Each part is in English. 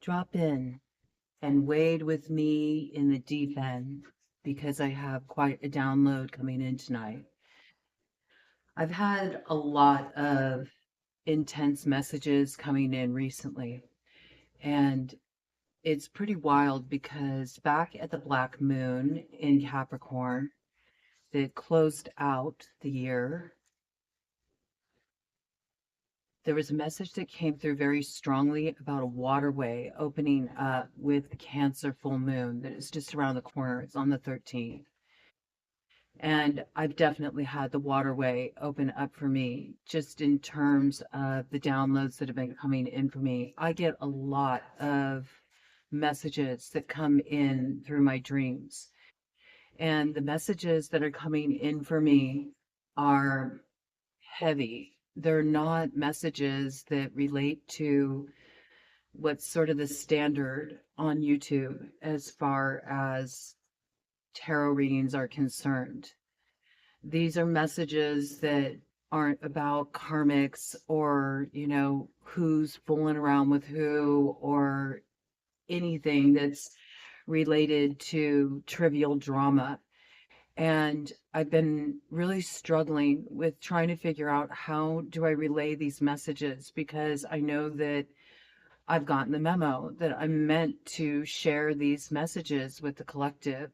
Drop in and wade with me in the deep end because I have quite a download coming in tonight. I've had a lot of intense messages coming in recently, and it's pretty wild because back at the Black Moon in Capricorn that closed out the year, there was a message that came through very strongly about a waterway opening up with the Cancer full moon that is just around the corner. It's on the 13th. And I've definitely had the waterway open up for me just in terms of the downloads that have been coming in for me. I get a lot of messages that come in through my dreams. And the messages that are coming in for me are heavy. They're not messages that relate to what's sort of the standard on YouTube as far as tarot readings are concerned. These are messages that aren't about karmics or, who's fooling around with who or anything that's related to trivial drama. And I've been really struggling with trying to figure out how do I relay these messages because I know that I've gotten the memo that I'm meant to share these messages with the collective.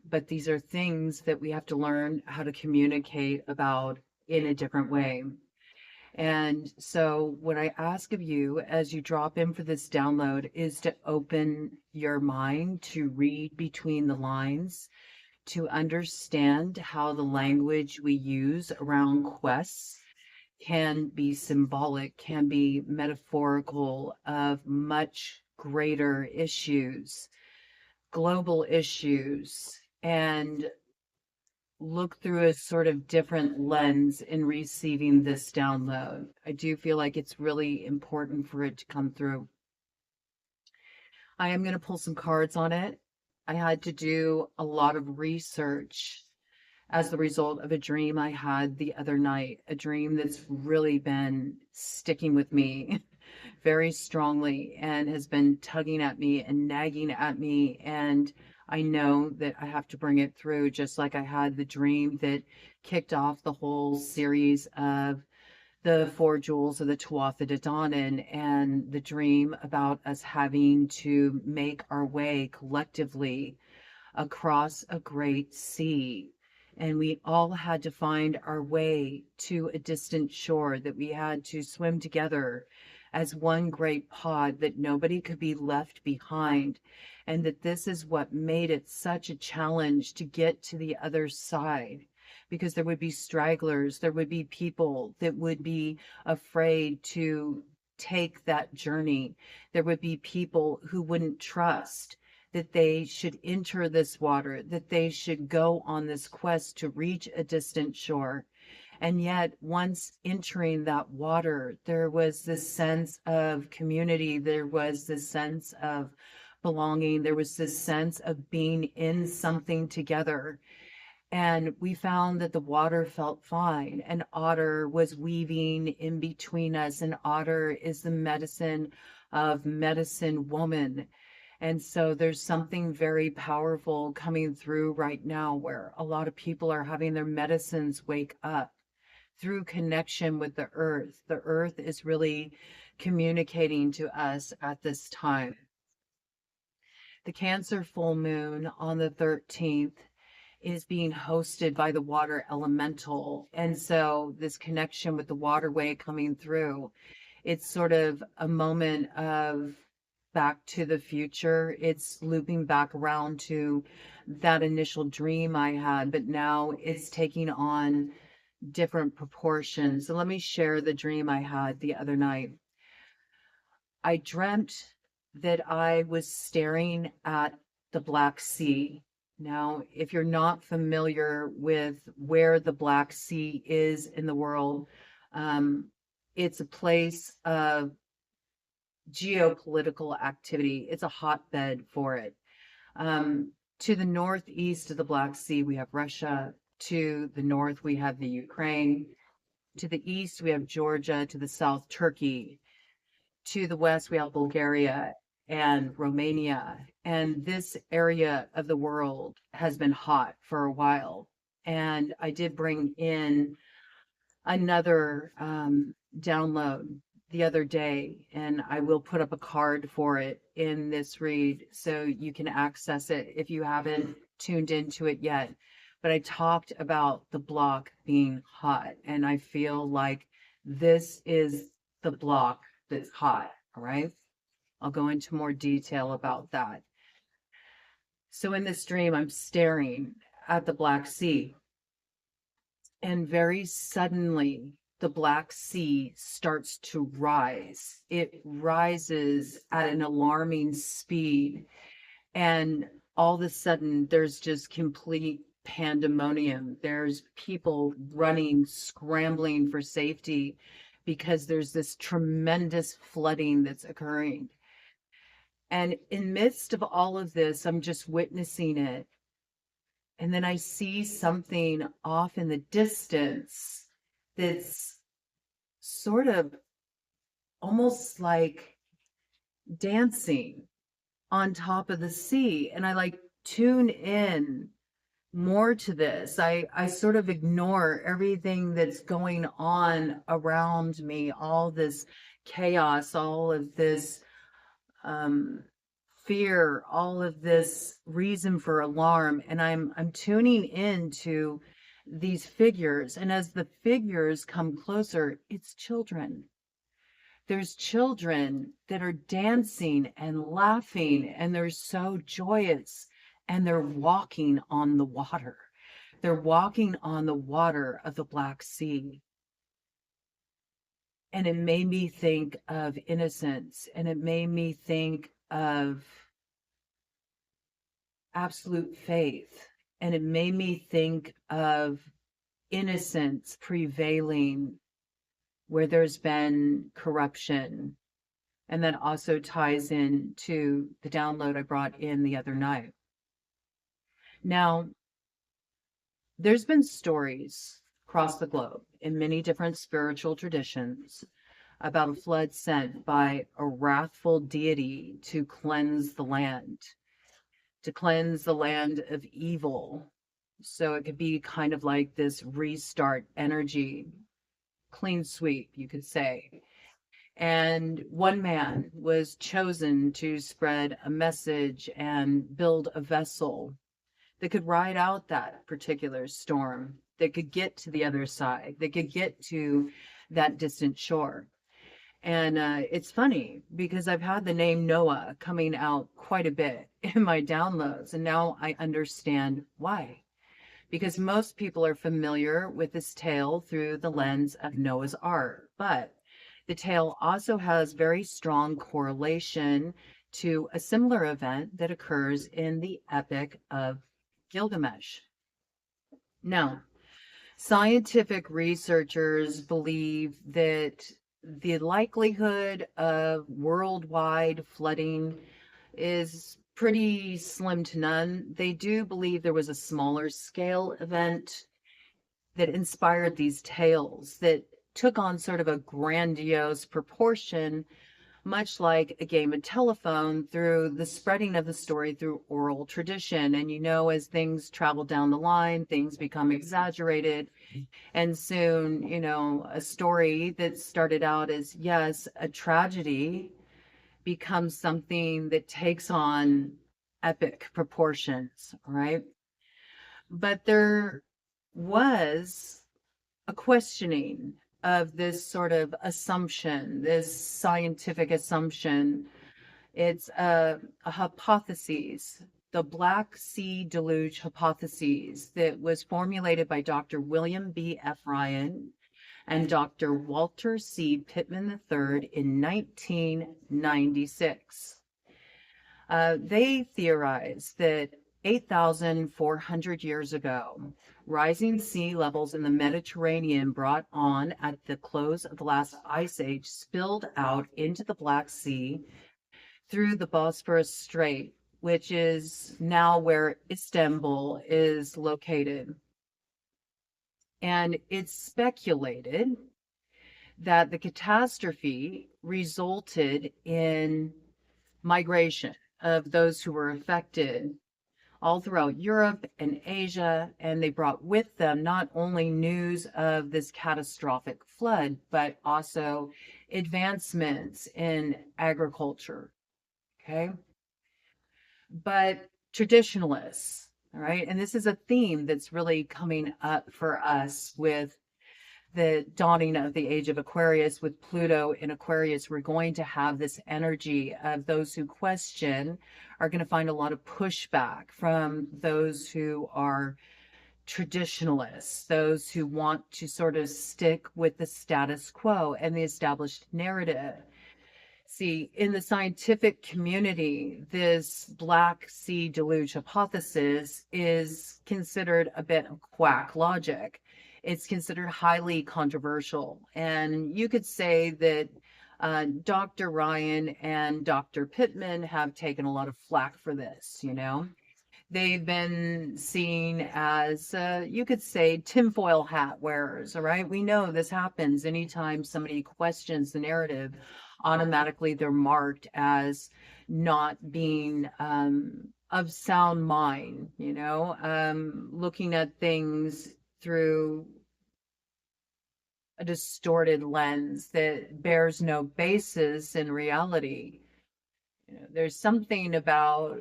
But these are things that we have to learn how to communicate about in a different way. And so, what I ask of you as you drop in for this download is to open your mind to read between the lines, to understand how the language we use around quests can be symbolic, can be metaphorical of much greater issues, global issues, and look through a sort of different lens in receiving this download. I do feel like it's really important for it to come through. I am going to pull some cards on it. I had to do a lot of research as the result of a dream I had the other night, a dream that's really been sticking with me very strongly and has been tugging at me and nagging at me. And I know that I have to bring it through, just like I had the dream that kicked off the whole series of the four jewels of the Tuatha De Danann and the dream about us having to make our way collectively across a great sea. And we all had to find our way to a distant shore, that we had to swim together as one great pod, that nobody could be left behind. And that this is what made it such a challenge to get to the other side, because there would be stragglers, there would be people that would be afraid to take that journey. There would be people who wouldn't trust that they should enter this water, that they should go on this quest to reach a distant shore. And yet, once entering that water, there was this sense of community, there was this sense of belonging, there was this sense of being in something together. And we found that the water felt fine, and Otter was weaving in between us, and Otter is the medicine of medicine woman. And so there's something very powerful coming through right now where a lot of people are having their medicines wake up through connection with the earth. The earth is really communicating to us at this time. The Cancer full moon on the 13th is being hosted by the water elemental. And so this connection with the waterway coming through, it's sort of a moment of back to the future. It's looping back around to that initial dream I had, but now it's taking on different proportions. So let me share the dream I had the other night. I dreamt that I was staring at the Black Sea. Now, if you're not familiar with where the Black Sea is in the world, it's a place of geopolitical activity. It's a hotbed for it. To the northeast of the Black Sea, we have Russia. To the north, we have the Ukraine. To the east, we have Georgia. To the south, Turkey. To the west, we have Bulgaria. and Romania. And this area of the world has been hot for a while. And I did bring in another download the other day, and I will put up a card for it in this read so you can access it if you haven't tuned into it yet. But I talked about the block being hot, and I feel like this is the block that's hot. All right. I'll go into more detail about that. So in this dream, I'm staring at the Black Sea, and very suddenly, the Black Sea starts to rise. It rises at an alarming speed. And all of a sudden, there's just complete pandemonium. There's people running, scrambling for safety because there's this tremendous flooding that's occurring. And in midst of all of this, I'm just witnessing it. And then I see something off in the distance that's sort of almost like dancing on top of the sea. And I like tune in more to this. I sort of ignore everything that's going on around me, all this chaos, all of this um, fear, all of this reason for alarm, and I'm tuning into these figures. And as the figures come closer, it's children. There's children that are dancing and laughing, and they're so joyous, and they're walking on the water. They're walking on the water of the Black Sea. And it made me think of innocence, and it made me think of absolute faith, and it made me think of innocence prevailing where there's been corruption. And that also ties in to the download I brought in the other night. Now, there's been stories across the globe in many different spiritual traditions about a flood sent by a wrathful deity to cleanse the land, of evil. So it could be kind of like this restart energy, clean sweep, you could say. And one man was chosen to spread a message and build a vessel that could ride out that particular storm, that could get to the other side, that could get to that distant shore. And it's funny because I've had the name Noah coming out quite a bit in my downloads, and now I understand why. Because most people are familiar with this tale through the lens of Noah's Ark, but the tale also has very strong correlation to a similar event that occurs in the Epic of Gilgamesh. Now, scientific researchers believe that the likelihood of worldwide flooding is pretty slim to none. They do believe there was a smaller scale event that inspired these tales that took on sort of a grandiose proportion, much like a game of telephone, through the spreading of the story through oral tradition. And as things travel down the line, things become exaggerated. And soon, a story that started out as, yes, a tragedy becomes something that takes on epic proportions, right? But there was a questioning of this sort of assumption, this scientific assumption. It's a hypothesis, the Black Sea Deluge hypothesis, that was formulated by Dr. William B. F. Ryan and Dr. Walter C. Pittman III in 1996. They theorized that 8,400 years ago, rising sea levels in the Mediterranean brought on at the close of the last ice age spilled out into the Black Sea through the Bosphorus Strait, which is now where Istanbul is located. And it's speculated that the catastrophe resulted in migration of those who were affected all throughout Europe and Asia, and they brought with them not only news of this catastrophic flood, but also advancements in agriculture. Okay. But traditionalists, all right, and this is a theme that's really coming up for us with the dawning of the age of Aquarius, with Pluto in Aquarius. We're going to have this energy of those who question are going to find a lot of pushback from those who are traditionalists, those who want to sort of stick with the status quo and the established narrative. See, in the scientific community, this Black Sea deluge hypothesis is considered a bit of quack logic. It's considered highly controversial. And you could say that Dr. Ryan and Dr. Pittman have taken a lot of flack for this, you know? They've been seen as, you could say, tinfoil hat wearers, all right? We know this happens anytime somebody questions the narrative. Automatically, they're marked as not being of sound mind, you know, looking at things through a distorted lens that bears no basis in reality. You know, there's something about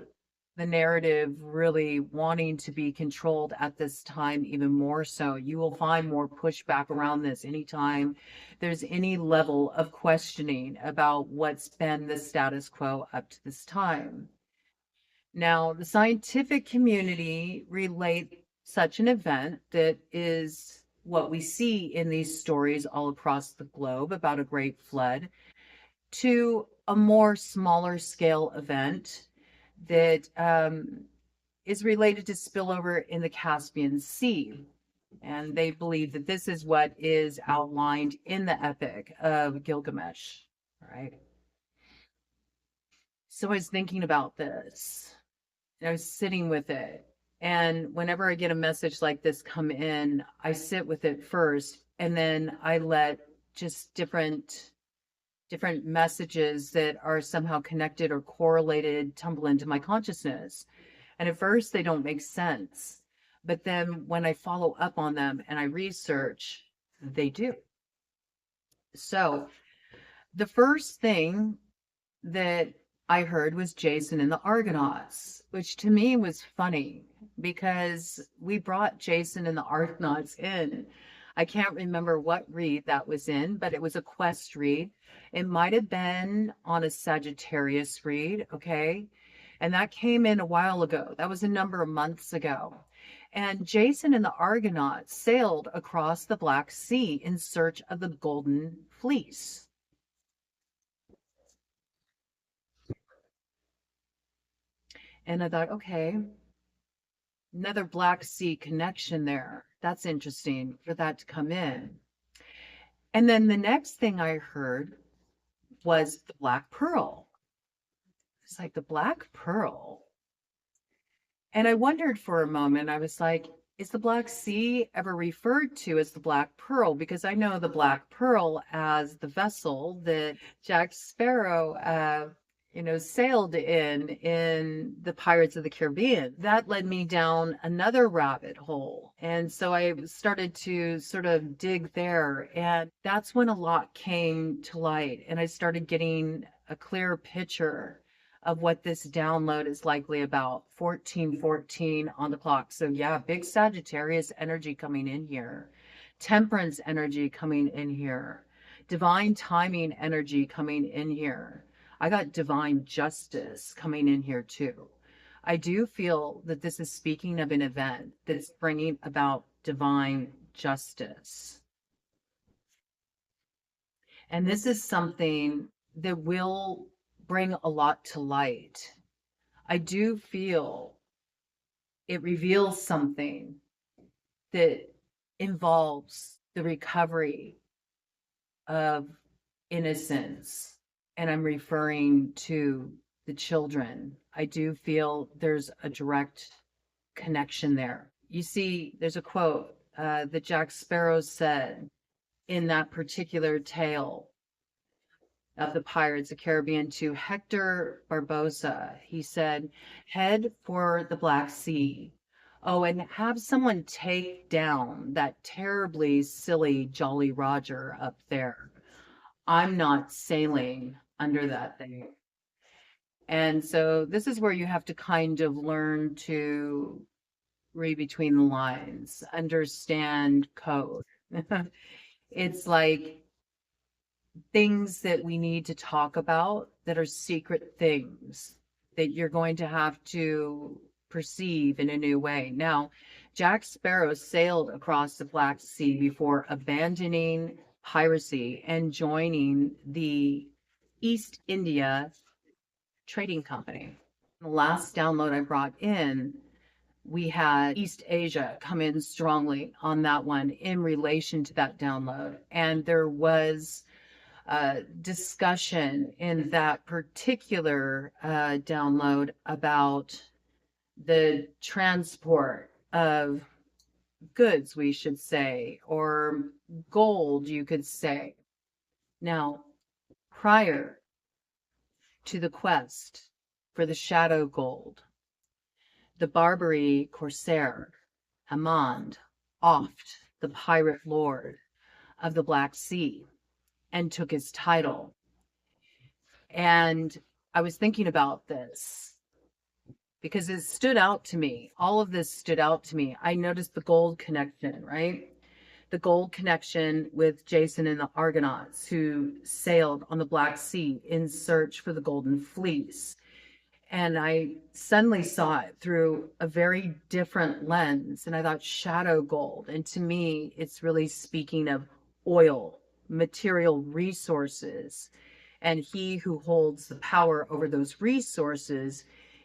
the narrative really wanting to be controlled at this time, even more so. You will find more pushback around this anytime there's any level of questioning about what's been the status quo up to this time. Now, the scientific community relate such an event that is what we see in these stories all across the globe about a great flood to a more smaller scale event that is related to spillover in the Caspian Sea. And they believe that this is what is outlined in the Epic of Gilgamesh, right? So I was thinking about this, and I was sitting with it. And whenever I get a message like this come in, I sit with it first, and then I let just different messages that are somehow connected or correlated tumble into my consciousness. And at first they don't make sense. But then when I follow up on them and I research, they do. So the first thing that I heard was Jason and the Argonauts, which to me was funny because we brought Jason and the Argonauts in. I can't remember what read that was in, but it was a quest read. It might have been on a Sagittarius read, okay? And that came in a while ago. That was a number of months ago. And Jason and the Argonauts sailed across the Black Sea in search of the Golden Fleece. And I thought, okay, another Black Sea connection there. That's interesting for that to come in. And then the next thing I heard was the Black Pearl. It's like the Black Pearl. And I wondered for a moment, I was like, is the Black Sea ever referred to as the Black Pearl? Because I know the Black Pearl as the vessel that Jack Sparrow sailed in the Pirates of the Caribbean. That led me down another rabbit hole. And so I started to sort of dig there. And that's when a lot came to light. And I started getting a clear picture of what this download is likely about. 1414 on the clock. So yeah, big Sagittarius energy coming in here. Temperance energy coming in here. Divine timing energy coming in here. I got divine justice coming in here too. I do feel that this is speaking of an event that's bringing about divine justice. And this is something that will bring a lot to light. I do feel it reveals something that involves the recovery of innocence. And I'm referring to the children. I do feel there's a direct connection there. You see, there's a quote that Jack Sparrow said in that particular tale. of the Pirates of the Caribbean to Hector Barbosa. He said, head for the Black Sea. Oh, and have someone take down that terribly silly Jolly Roger up there. I'm not sailing under that thing. And so this is where you have to kind of learn to read between the lines, understand code. It's like things that we need to talk about that are secret things that you're going to have to perceive in a new way. Now, Jack Sparrow sailed across the Black Sea before abandoning piracy and joining the East India Trading Company. The last download I brought in, we had East Asia come in strongly on that one in relation to that download. And there was discussion in that particular download about the transport of goods, we should say, or gold, you could say. Now, prior to the quest for the shadow gold, the Barbary corsair, Hamond, offed the pirate lord of the Black Sea and took his title. And I was thinking about this because it stood out to me. All of this stood out to me. I noticed the gold connection, right? The gold connection with Jason and the Argonauts who sailed on the Black Sea in search for the Golden Fleece. And I suddenly saw it through a very different lens. And I thought shadow gold. And to me, it's really speaking of oil, material resources. And he who holds the power over those resources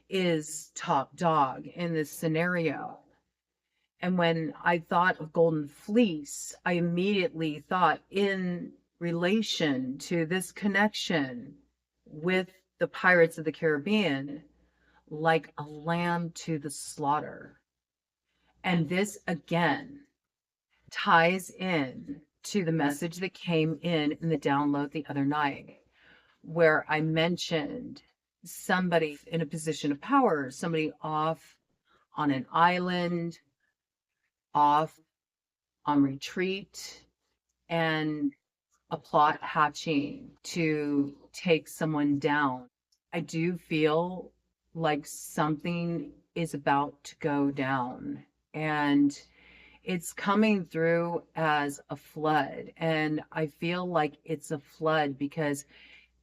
is top dog in this scenario. And when I thought of Golden Fleece, I immediately thought in relation to this connection with the Pirates of the Caribbean, like a lamb to the slaughter. And this again ties in to the message that came in the download the other night, where I mentioned somebody in a position of power, somebody off on an island, off on retreat, and a plot hatching to take someone down. I do feel like something is about to go down, and it's coming through as a flood. And I feel like it's a flood because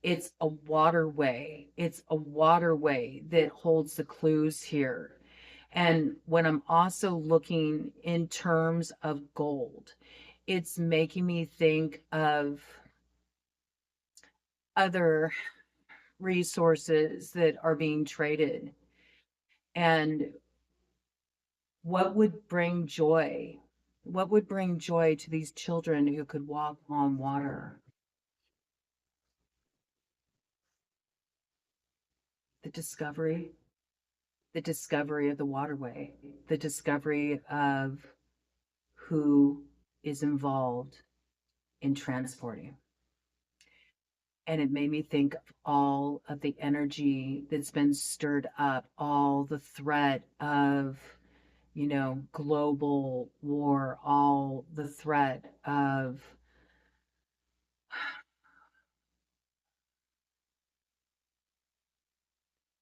it's a waterway. It's a waterway that holds the clues here. And when I'm also looking in terms of gold, it's making me think of other resources that are being traded. And what would bring joy? What would bring joy to these children who could walk on water? The discovery, the discovery of the waterway, the discovery of who is involved in transporting. And it made me think of all of the energy that's been stirred up, all the threat of, global war, all the threat of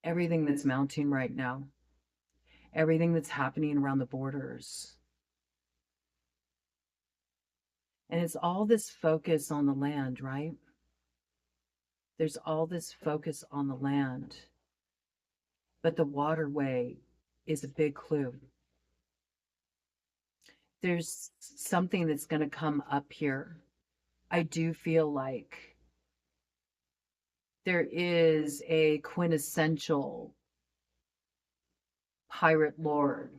everything that's mounting right now, everything that's happening around the borders. And it's all this focus on the land, right? There's all this focus on the land, but the waterway is a big clue. There's something that's going to come up here. I do feel like there is a quintessential pirate lord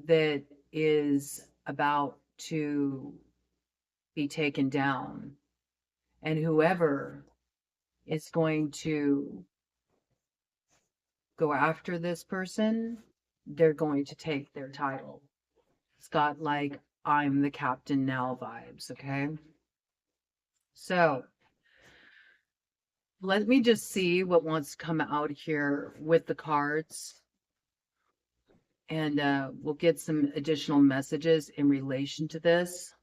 that is about to be taken down. And whoever is going to go after this person, they're going to take their title. It's got like, I'm the captain now vibes, okay? So Let me just see what wants to come out here with the cards. And we'll get some additional messages in relation to this.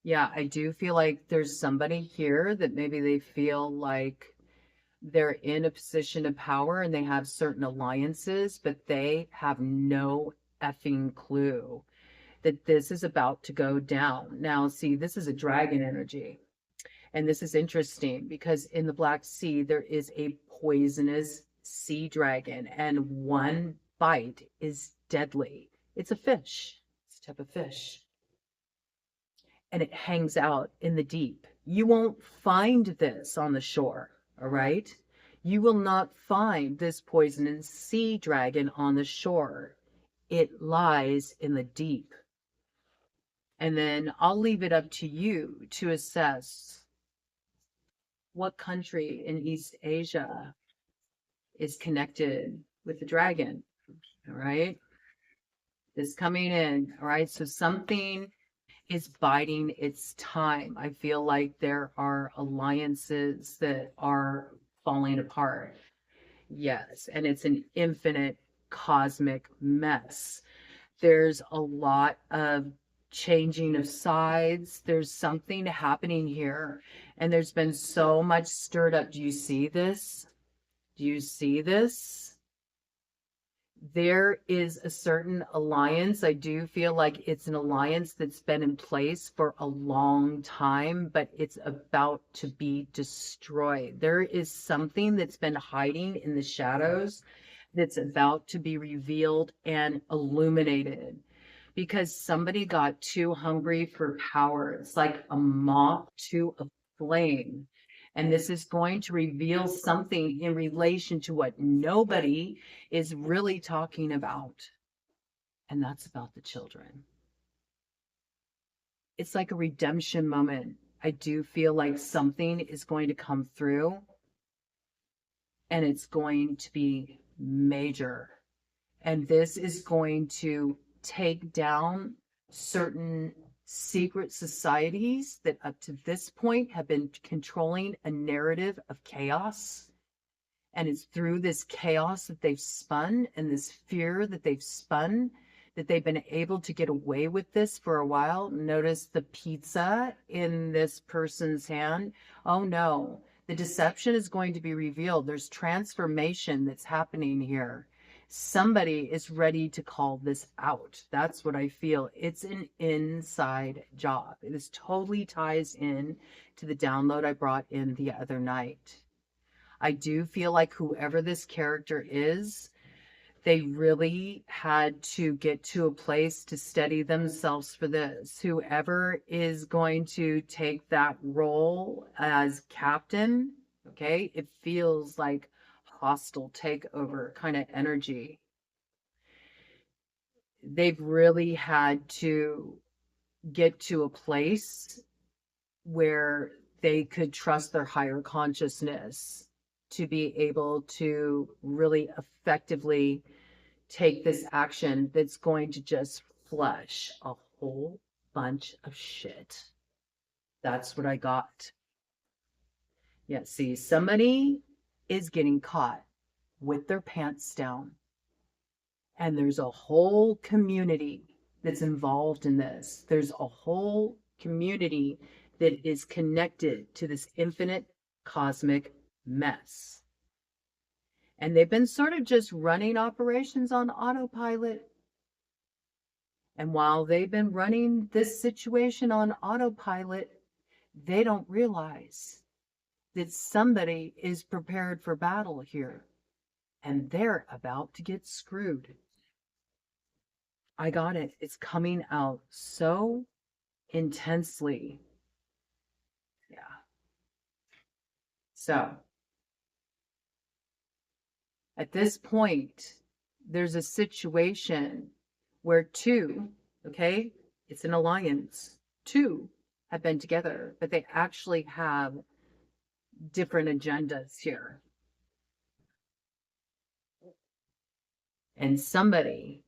Yeah, I do feel like there's somebody here that maybe they feel like they're in a position of power and they have certain alliances, but they have no effing clue that this is about to go down. Now, see, this is a dragon energy. And this is interesting because in the Black Sea, there is a poisonous sea dragon, and one bite is deadly. It's a fish, it's a type of fish, and it hangs out in the deep. You won't find this on the shore, all right? You will not find this poisonous sea dragon on the shore. It lies in the deep. And then I'll leave it up to you to assess what country in East Asia is connected with the dragon. All right. This coming in. All right. So something is biding its time. I feel like there are alliances that are falling apart. Yes. And it's an infinite cosmic mess. There's a lot of changing of sides. There's something happening here. And there's been so much stirred up. Do you see this? Do you see this? There is a certain alliance. I do feel like it's an alliance that's been in place for a long time, but it's about to be destroyed. There is something that's been hiding in the shadows that's about to be revealed and illuminated because somebody got too hungry for power. It's like a moth to a flame. And this is going to reveal something in relation to what nobody is really talking about. And that's about the children. It's like a redemption moment. I do feel like something is going to come through and it's going to be major. And this is going to take down certain secret societies that up to this point have been controlling a narrative of chaos. And it's through this chaos that they've spun and this fear that they've spun that they've been able to get away with this for a while. Notice the pizza in this person's hand. Oh no, the deception is going to be revealed. There's transformation that's happening here. Somebody is ready to call this out. That's what I feel. It's an inside job. This totally ties in to the download I brought in the other night. I do feel like whoever this character is, they really had to get to a place to steady themselves for this. Whoever is going to take that role as captain, okay, it feels like hostile takeover kind of energy. They've really had to get to a place where they could trust their higher consciousness to be able to really effectively take this action that's going to just flush a whole bunch of shit. That's what I got. Yeah, see, somebody is getting caught with their pants down, and there's a whole community that's involved in this. There's a whole community that is connected to this infinite cosmic mess. And they've been sort of just running operations on autopilot. And while they've been running this situation on autopilot, they don't realize that somebody is prepared for battle here. And they're about to get screwed. I got it. It's coming out so intensely. Yeah. So, at this point, there's a situation where two, okay, it's an alliance, two have been together, but they actually have different agendas here. And somebody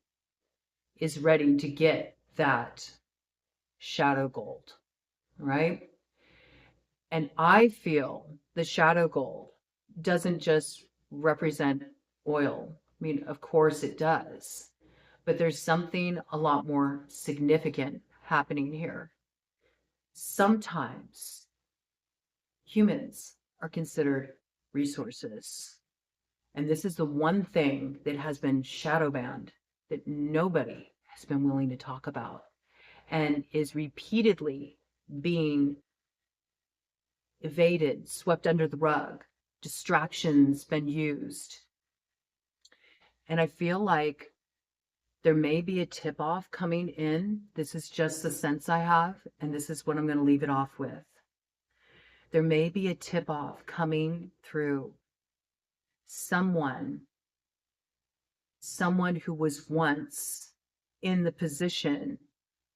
is ready to get that shadow gold, right? And I feel the shadow gold doesn't just represent oil. I mean, of course it does, but there's something a lot more significant happening here. Sometimes humans are considered resources. And this is the one thing that has been shadow banned that nobody has been willing to talk about and is repeatedly being evaded, swept under the rug, distractions been used. And I feel like there may be a tip off coming in. This is just the sense I have, and this is what I'm going to leave it off with. There may be a tip off coming through someone who was once in the position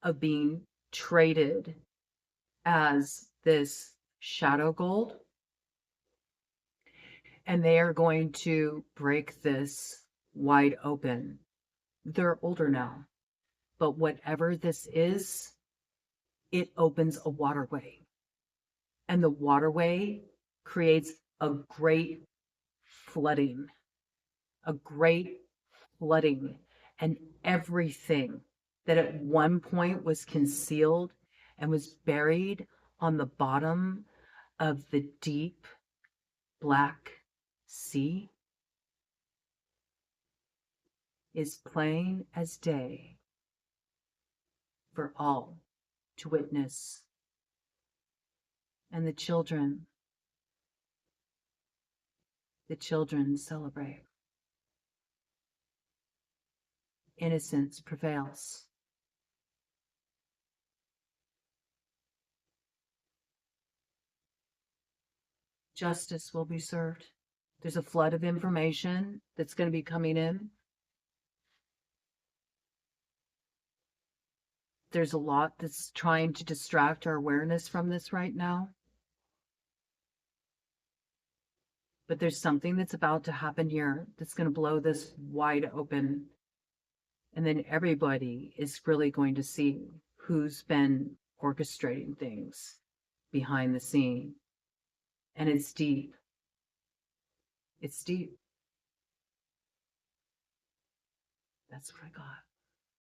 of being traded as this shadow gold, and they are going to break this wide open. They're older now, but whatever this is, it opens a waterway, and the waterway creates a great flooding, and everything that at one point was concealed and was buried on the bottom of the deep Black Sea is plain as day for all to witness. And the children celebrate. Innocence prevails. Justice will be served. There's a flood of information that's going to be coming in. There's a lot that's trying to distract our awareness from this right now. But there's something that's about to happen here that's going to blow this wide open. And then everybody is really going to see who's been orchestrating things behind the scene. And it's deep. It's deep. That's what I got.